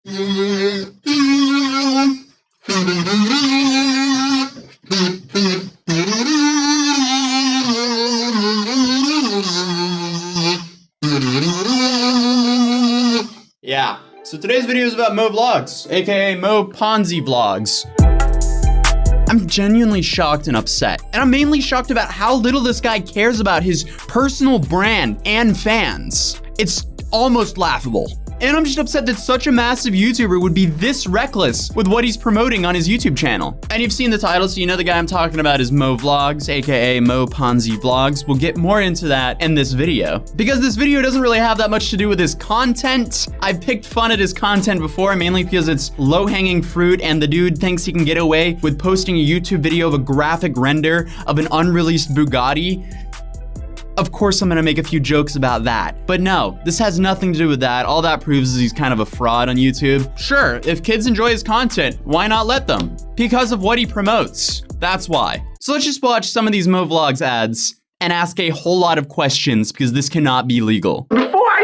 Yeah, so today's video is about MoVlogs, aka Mo Ponzi Vlogs. I'm genuinely shocked and upset, and I'm mainly shocked about how little this guy cares about his personal brand and fans. It's almost laughable. And I'm just upset that such a massive YouTuber would be this reckless with what he's promoting on his YouTube channel. And you've seen the title, so you know the guy I'm talking about is MoVlogs, aka Mo Ponzi Vlogs. We'll get more into that in this video. Because this video doesn't really have that much to do with his content. I've picked fun at his content before, mainly because it's low-hanging fruit and the dude thinks he can get away with posting a YouTube video of a graphic render of an unreleased Bugatti. Of course, I'm gonna make a few jokes about that. But no, this has nothing to do with that. All that proves is he's kind of a fraud on YouTube. Sure, if kids enjoy his content, why not let them? Because of what he promotes. That's why. So let's just watch some of these MoVlogs ads and ask a whole lot of questions because this cannot be legal.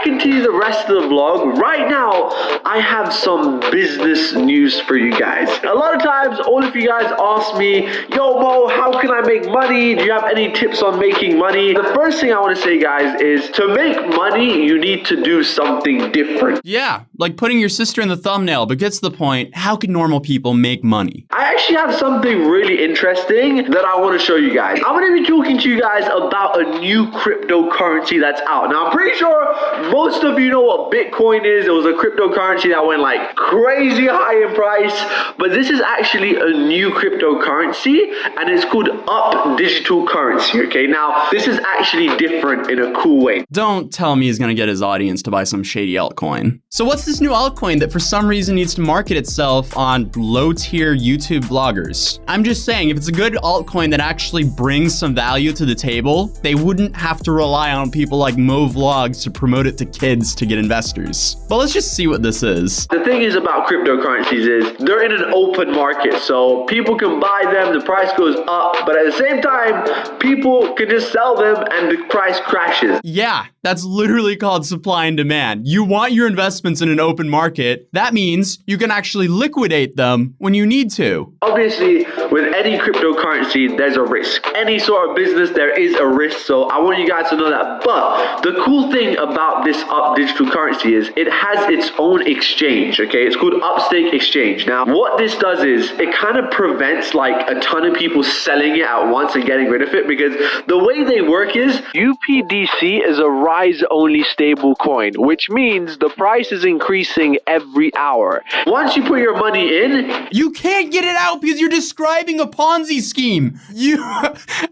Continue the rest of the vlog. Right now, I have some business news for you guys. A lot of times, all of you guys ask me, yo Mo, how can I make money? Do you have any tips on making money? The first thing I want to say, guys, is to make money, you need to do something different. Yeah, like putting your sister in the thumbnail, but gets to the point, how can normal people make money? I actually have something really interesting that I want to show you guys. I'm going to be talking to you guys about a new cryptocurrency that's out. Now, I'm pretty sure most of you know what Bitcoin is. It was a cryptocurrency that went like crazy high in price, but this is actually a new cryptocurrency and it's called Up Digital Currency, okay? Now, this is actually different in a cool way. Don't tell me he's gonna get his audience to buy some shady altcoin. So what's this new altcoin that for some reason needs to market itself on low-tier YouTube bloggers? I'm just saying, if it's a good altcoin that actually brings some value to the table, they wouldn't have to rely on people like MoVlogs to promote it to kids to get investors. But let's just see what this is. The thing is about cryptocurrencies is they're in an open market, so people can buy them, the price goes up, but at the same time, people can just sell them and the price crashes. Yeah, that's literally called supply and demand. You want your investments in an open market. That means you can actually liquidate them when you need to. Obviously, with any cryptocurrency, there's a risk. Any sort of business, there is a risk, so I want you guys to know that. But the cool thing about this Up Digital Currency is it has its own exchange, okay? It's called Upstake exchange. Now, what this does is it kind of prevents like a ton of people selling it at once and getting rid of it, because the way they work is UPDC is a rise-only stable coin, which means the price is increasing every hour. Once you put your money in, you can't get it out because you're describing a Ponzi scheme.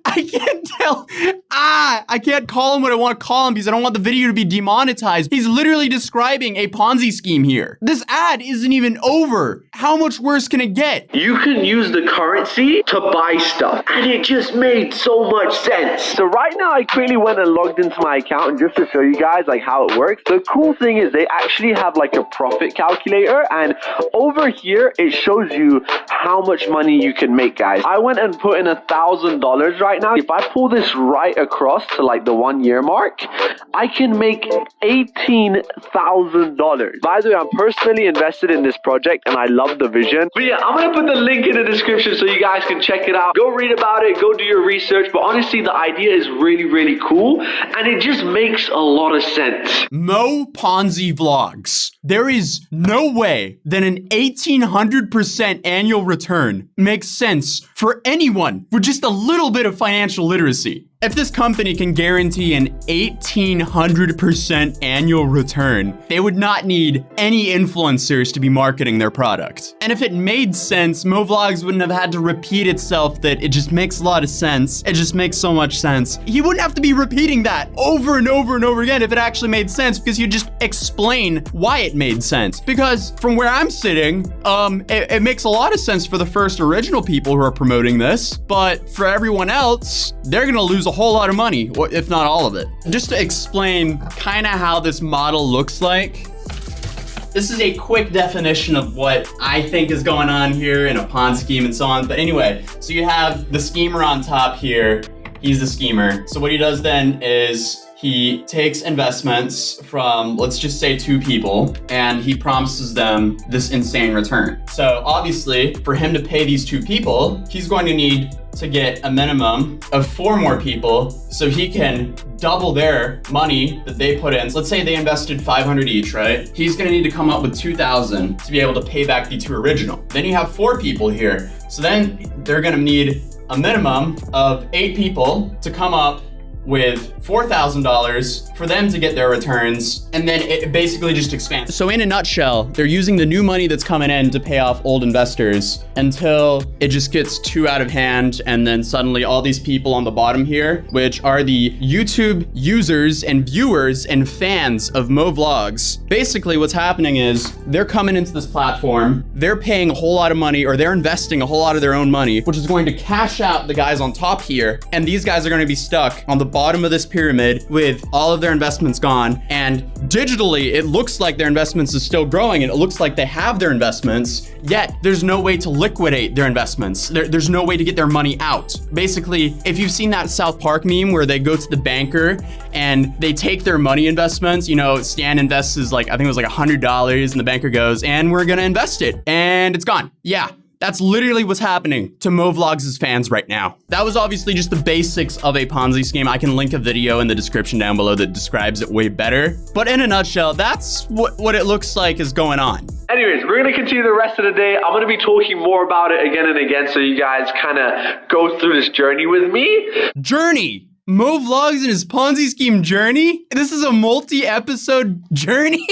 I can't tell. I can't call him what I want to call him because I don't want the video to be demonetized. He's literally describing a Ponzi scheme here. This ad isn't even over. How much worse can it get? You can use the currency to buy stuff, and it just made so much sense. So right now, I quickly went and logged into my account, and just to show you guys like how it works. The cool thing is they actually have like a profit calculator, and over here it shows you how much money you can make, guys. I went and put in $1,000 right now. If I pull this right across to like the 1 year mark, I can make $18,000. By the way, I'm personally invested in this project and I love the vision. But yeah, I'm gonna put the link in the description so you guys can check it out. Go read about it, go do your research. But honestly, the idea is really, really cool and it just makes a lot of sense. Mo Ponzi Vlogs. There is no way that an 1,800% annual return makes sense for anyone with just a little bit of financial literacy. If this company can guarantee an 1,800% annual return, they would not need any influencers to be marketing their product. And if it made sense, MoVlogs wouldn't have had to repeat itself that it just makes a lot of sense. It just makes so much sense. He wouldn't have to be repeating that over and over and over again if it actually made sense, because you just explain why it made sense. Because from where I'm sitting, it makes a lot of sense for the first original people who are promoting this, but for everyone else, they're gonna lose a whole lot of money, or if not all of it. Just to explain kind of how this model looks like, this is a quick definition of what I think is going on here in a Ponzi scheme and so on. But anyway, so you have the schemer on top here. He's the schemer. So what he does then is he takes investments from, let's just say 2 people, and he promises them this insane return. So obviously, for him to pay these 2 people, he's going to need to get a minimum of 4 more people so he can double their money that they put in. So let's say they invested 500 each, right? He's gonna need to come up with 2,000 to be able to pay back the 2 original. Then you have 4 people here. So then they're gonna need a minimum of 8 people to come up with $4,000 for them to get their returns, and then it basically just expands. So in a nutshell, they're using the new money that's coming in to pay off old investors until it just gets too out of hand, and then suddenly all these people on the bottom here, which are the YouTube users and viewers and fans of MoVlogs, basically what's happening is they're coming into this platform, they're paying a whole lot of money, or they're investing a whole lot of their own money, which is going to cash out the guys on top here, and these guys are going to be stuck on the bottom of this pyramid with all of their investments gone. And digitally, it looks like their investments is still growing, and it looks like they have their investments, yet there's no way to liquidate their investments. There's no way to get their money out. Basically, if you've seen that South Park meme where they go to the banker and they take their money investments, you know, Stan invests like, I think it was like $100, and the banker goes, and we're gonna invest it, and it's gone. Yeah. That's literally what's happening to MoVlogs' fans right now. That was obviously just the basics of a Ponzi scheme. I can link a video in the description down below that describes it way better. But in a nutshell, that's what it looks like is going on. Anyways, we're going to continue the rest of the day. I'm going to be talking more about it again and again so you guys kind of go through this journey with me. Journey? MoVlogs and his Ponzi scheme journey? This is a multi-episode journey?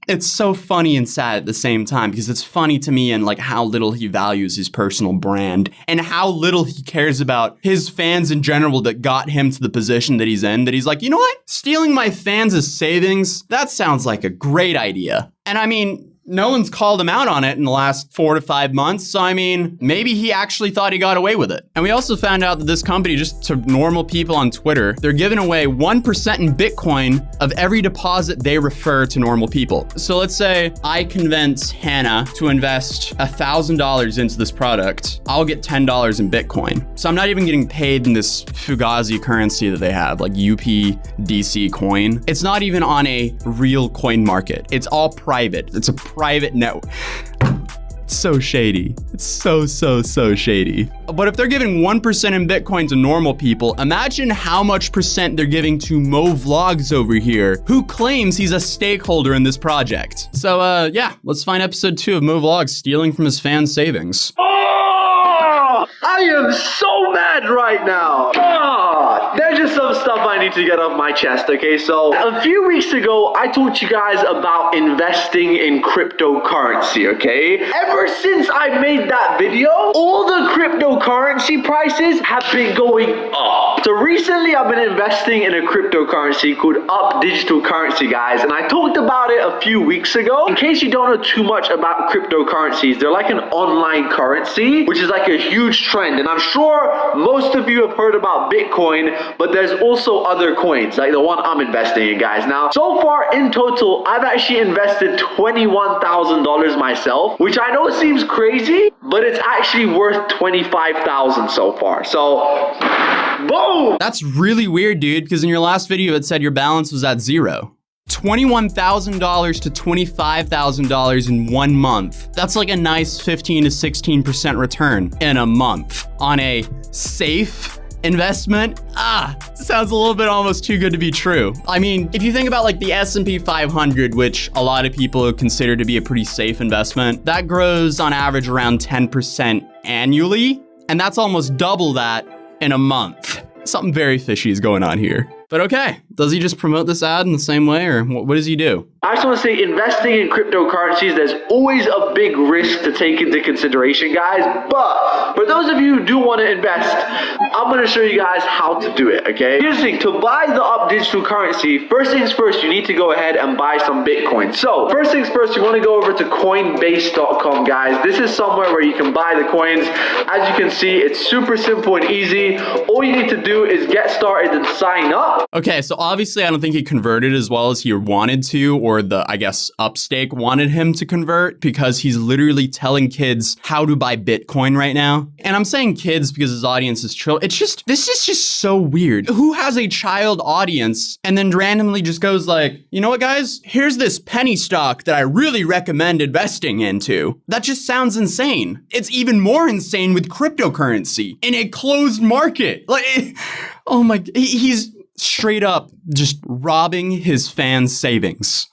It's so funny and sad at the same time, because it's funny to me and like how little he values his personal brand and how little he cares about his fans in general that got him to the position that he's in, that he's like, you know what? Stealing my fans' savings, that sounds like a great idea. And I mean, no one's called him out on it in the last 4 to 5 months. So, I mean, maybe he actually thought he got away with it. And we also found out that this company, just to normal people on Twitter, they're giving away 1% in Bitcoin of every deposit they refer to normal people. So let's say I convince Hannah to invest $1,000 into this product. I'll get $10 in Bitcoin. So I'm not even getting paid in this Fugazi currency that they have, like UPDC coin. It's not even on a real coin market. It's all private. It's a private network. It's so shady. It's so shady. But if they're giving 1% in Bitcoin to normal people, imagine how much percent they're giving to MoVlogs over here, who claims he's a stakeholder in this project. So yeah, let's find episode 2 of MoVlogs stealing from his fans' savings. Oh, I am so mad right now. There's just some stuff I need to get off my chest, okay? So, a few weeks ago, I told you guys about investing in cryptocurrency, okay? Ever since I made that video, all the cryptocurrency prices have been going up. So recently, I've been investing in a cryptocurrency called Up Digital Currency, guys, and I talked about it a few weeks ago. In case you don't know too much about cryptocurrencies, they're like an online currency, which is like a huge trend, and I'm sure most of you have heard about Bitcoin, but there's also other coins, like the one I'm investing in, guys. Now, so far in total, I've actually invested $21,000 myself, which I know seems crazy, but it's actually worth $25,000 so far. So, boom! That's really weird, dude, because in your last video, it said your balance was at 0. $21,000 to $25,000 in 1 month. That's like a nice 15 to 16% return in a month on a safe investment. Sounds a little bit almost too good to be true. I mean, if you think about like the S&P 500, which a lot of people consider to be a pretty safe investment, that grows on average around 10% annually, and that's almost double that in a month. Something very fishy is going on here. But okay, does he just promote this ad in the same way, or what does he do? I just want to say, investing in cryptocurrencies, there's always a big risk to take into consideration, guys. But for those of you who do want to invest, I'm going to show you guys how to do it, okay? Here's the thing, to buy the Up Digital Currency, first things first, you need to go ahead and buy some Bitcoin. So, first things first, you want to go over to Coinbase.com, guys. This is somewhere where you can buy the coins. As you can see, it's super simple and easy. All you need to do is get started and sign up. Okay, so obviously I don't think he converted as well as he wanted to, or I guess Upstake wanted him to convert, because he's literally telling kids how to buy Bitcoin right now. And I'm saying kids because his audience is this is just so weird. Who has a child audience and then randomly just goes like, you know what guys, here's this penny stock that I really recommend investing into. That just sounds insane. It's even more insane with cryptocurrency in a closed market. Like, oh my, he's straight up just robbing his fans' savings.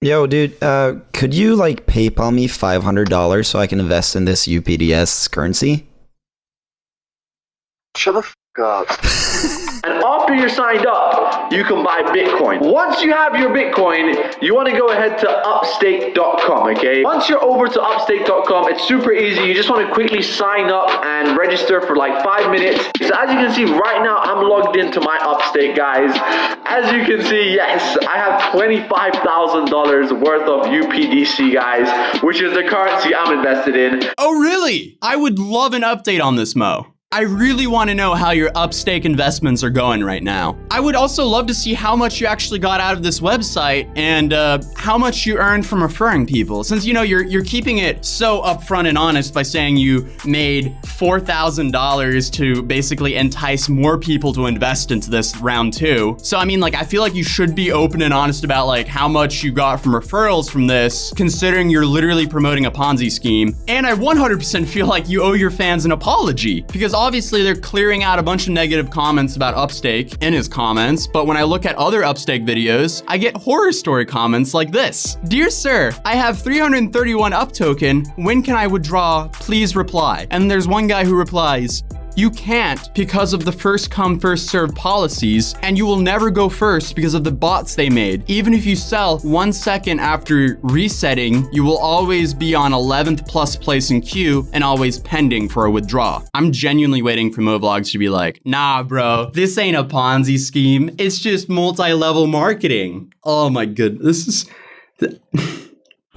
Yo, dude, could you like PayPal me $500 so I can invest in this UPDS currency? Shut the f*** up. And after you're signed up, you can buy Bitcoin. Once you have your Bitcoin, you want to go ahead to upstake.com, okay? Once you're over to upstake.com, it's super easy. You just want to quickly sign up and register for like 5 minutes. So as you can see right now, I'm logged into my Upstake, guys. As you can see, yes, I have $25,000 worth of UPDC, guys, which is the currency I'm invested in. Oh, really? I would love an update on this, Mo. I really want to know how your Upstake investments are going right now. I would also love to see how much you actually got out of this website and how much you earned from referring people. Since, you know, you're keeping it so upfront and honest by saying you made $4,000 to basically entice more people to invest into this round 2. So, I mean, like, I feel like you should be open and honest about, like, how much you got from referrals from this, considering you're literally promoting a Ponzi scheme. And I 100% feel like you owe your fans an apology, because obviously they're clearing out a bunch of negative comments about Upstake in his comments, but when I look at other Upstake videos, I get horror story comments like this. Dear sir, I have 331 Up token. When can I withdraw? Please reply. And there's one guy who replies, you can't because of the first come first serve policies, and you will never go first because of the bots they made. Even if you sell 1 second after resetting, you will always be on 11th plus place in queue and always pending for a withdrawal. I'm genuinely waiting for MoVlogs to be like, nah bro, this ain't a Ponzi scheme. It's just multi-level marketing. Oh my goodness, this is...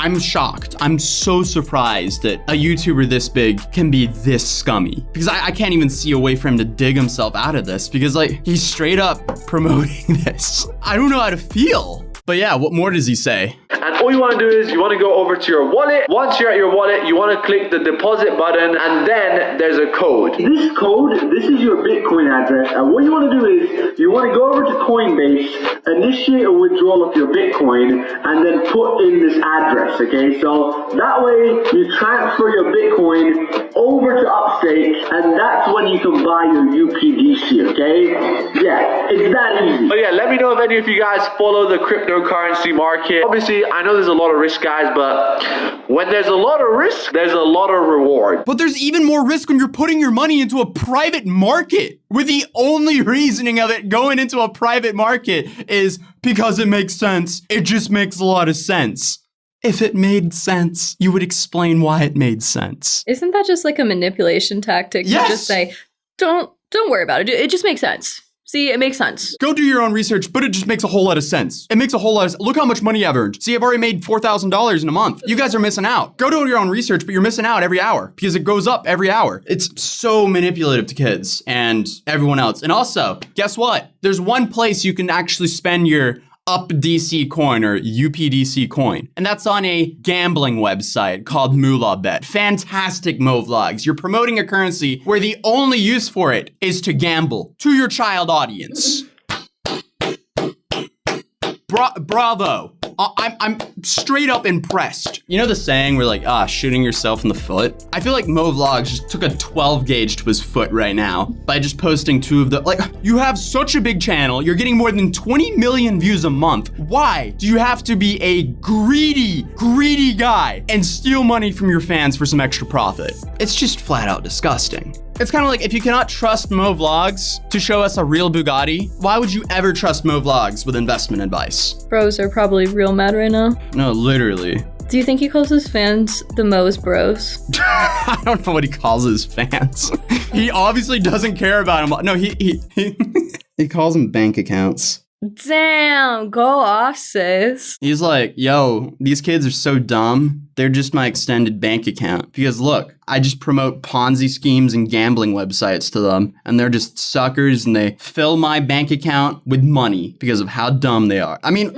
I'm shocked. I'm so surprised that a YouTuber this big can be this scummy, because I can't even see a way for him to dig himself out of this, because like he's straight up promoting this. I don't know how to feel. But yeah, what more does he say? And all you want to do is you want to go over to your wallet. Once you're at your wallet, you want to click the deposit button, and then there's a code. This code, this is your Bitcoin address. And what you want to do is you want to go over to Coinbase, initiate a withdrawal of your Bitcoin, and then put in this address, okay? So that way you transfer your Bitcoin over to Upstake, and that's when you can buy your UPDC, okay? Yeah, it's that easy. But yeah, let me know if any of you guys follow the cryptocurrency market. Obviously, I know there's a lot of risk, guys, but when there's a lot of risk, there's a lot of reward. But there's even more risk when you're putting your money into a private market, where the only reasoning of it going into a private market is because it makes sense. It just makes a lot of sense. If it made sense, you would explain why it made sense. Isn't that just like a manipulation tactic to just say, don't worry about it. It just makes sense. See, it makes sense. Go do your own research, but it just makes a whole lot of sense. It makes a whole lot of look how much money I've earned. See, I've already made $4,000 in a month. You guys are missing out. Go do your own research, but you're missing out every hour because it goes up every hour. It's so manipulative to kids and everyone else. And also, guess what? There's one place you can actually spend your UpDC coin or UPDC coin. And that's on a gambling website called Moolah Bet. Fantastic MoVlogs. You're promoting a currency where the only use for it is to gamble to your child audience. Bravo. I'm straight up impressed. You know the saying where like, shooting yourself in the foot? I feel like MoVlogs just took a 12 gauge to his foot right now by just posting 2 of the, like, you have such a big channel. You're getting more than 20 million views a month. Why do you have to be a greedy guy and steal money from your fans for some extra profit? It's just flat out disgusting. It's kind of like, if you cannot trust MoVlogs to show us a real Bugatti, why would you ever trust MoVlogs with investment advice? Bros are probably real mad right now. No, literally. Do you think he calls his fans the Mo's bros? I don't know what he calls his fans. He obviously doesn't care about them. No, he calls them bank accounts. Damn, go off, sis. He's like, yo, these kids are so dumb. They're just my extended bank account. Because look, I just promote Ponzi schemes and gambling websites to them, and they're just suckers, and they fill my bank account with money because of how dumb they are. I mean,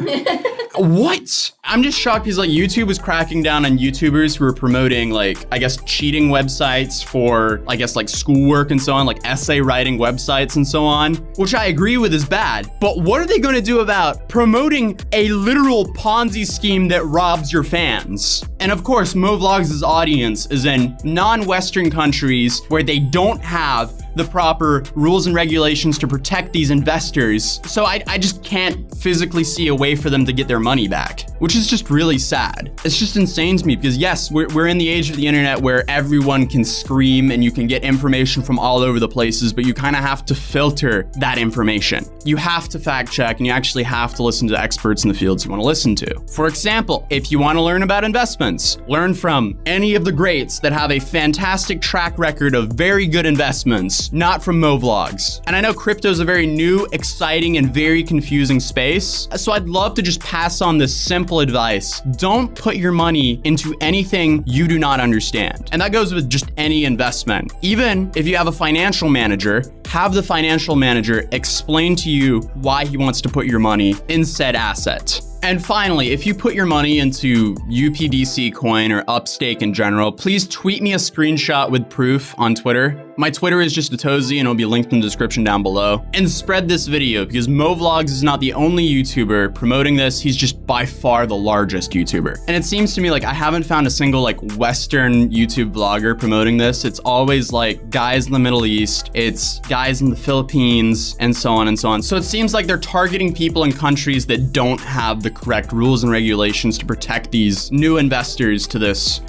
what? I'm just shocked because like YouTube was cracking down on YouTubers who were promoting like, I guess, cheating websites for, I guess, like schoolwork and so on, like essay writing websites and so on, which I agree with is bad. But what are they going to do about promoting a literal Ponzi scheme that robs your fans? And of course, MoVlogs' audience is in non-Western countries where they don't have the proper rules and regulations to protect these investors. So I just can't physically see a way for them to get their money back, which is just really sad. It's just insane to me because yes, we're in the age of the internet where everyone can scream and you can get information from all over the places, but you kind of have to filter that information. You have to fact check and you actually have to listen to experts in the fields you want to listen to. For example, if you want to learn about investments, learn from any of the greats that have a fantastic track record of very good investments, not from MoVlogs. And I know crypto is a very new, exciting, and very confusing space. So I'd love to just pass on this simple advice. Don't put your money into anything you do not understand. And that goes with just any investment. Even if you have a financial manager, have the financial manager explain to you why he wants to put your money in said asset. And finally, if you put your money into UPDC coin or Upstake in general, please tweet me a screenshot with proof on Twitter. My Twitter is just Atozy and it'll be linked in the description down below. And spread this video because MoVlogs is not the only YouTuber promoting this. He's just by far the largest YouTuber. And it seems to me like I haven't found a single like Western YouTube vlogger promoting this. It's always like guys in the Middle East, it's guys in the Philippines, and so on and so on. So it seems like they're targeting people in countries that don't have the correct rules and regulations to protect these new investors to this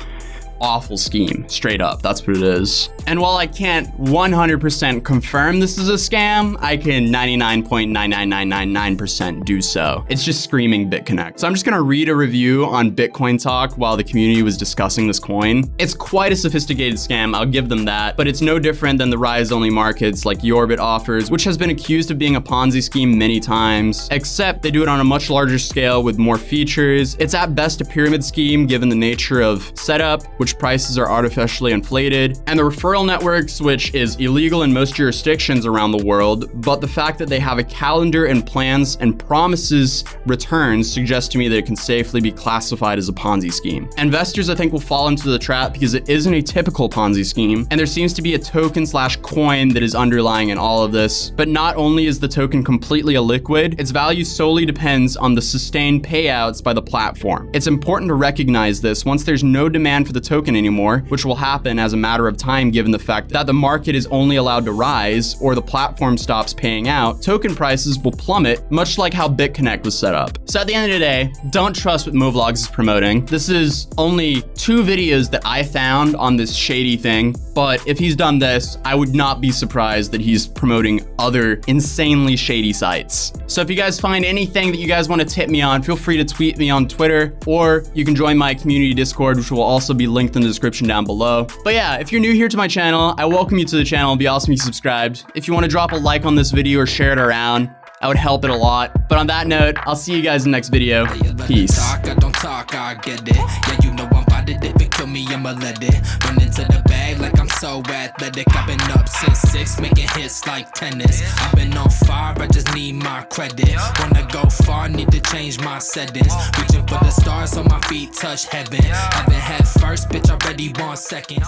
awful scheme. Straight up, that's what it is. And while I can't 100% confirm this is a scam, I can 99.99999% do so. It's just screaming BitConnect. So I'm just gonna read a review on Bitcoin Talk while the community was discussing this coin. It's quite a sophisticated scam, I'll give them that, but it's no different than the rise-only markets like Yorbit offers, which has been accused of being a Ponzi scheme many times, except they do it on a much larger scale with more features. It's at best a pyramid scheme given the nature of setup, which prices are artificially inflated, and the referral networks, which is illegal in most jurisdictions around the world, but the fact that they have a calendar and plans and promises returns suggests to me that it can safely be classified as a Ponzi scheme. Investors, I think, will fall into the trap because it isn't a typical Ponzi scheme, and there seems to be a token/coin that is underlying in all of this. But not only is the token completely illiquid, its value solely depends on the sustained payouts by the platform. It's important to recognize this once there's no demand for the token anymore, which will happen as a matter of time given the fact that the market is only allowed to rise or the platform stops paying out, token prices will plummet, much like how BitConnect was set up. So at the end of the day, don't trust what MoVlogs is promoting. This is only 2 videos that I found on this shady thing, but if he's done this, I would not be surprised that he's promoting other insanely shady sites. So if you guys find anything that you guys want to tip me on, feel free to tweet me on Twitter, or you can join my community Discord, which will also be linked in the description down below. But yeah, if you're new here to my channel, I welcome you to the channel. It'd be awesome if you subscribed. If you want to drop a like on this video or share it around, I would help it a lot. But on that note, I'll see you guys in the next video. Peace. I don't talk, I get it. Yeah, you know I'm about it. If it kill me, I'ma let it. Run into the bag like I'm so athletic. I've been up since 6, making hits like tennis. I've been on fire, I just need my credit. Wanna go far, need to change my settings. Reaching for the stars so my feet touch heaven. Haven't had first, bitch, I already want seconds.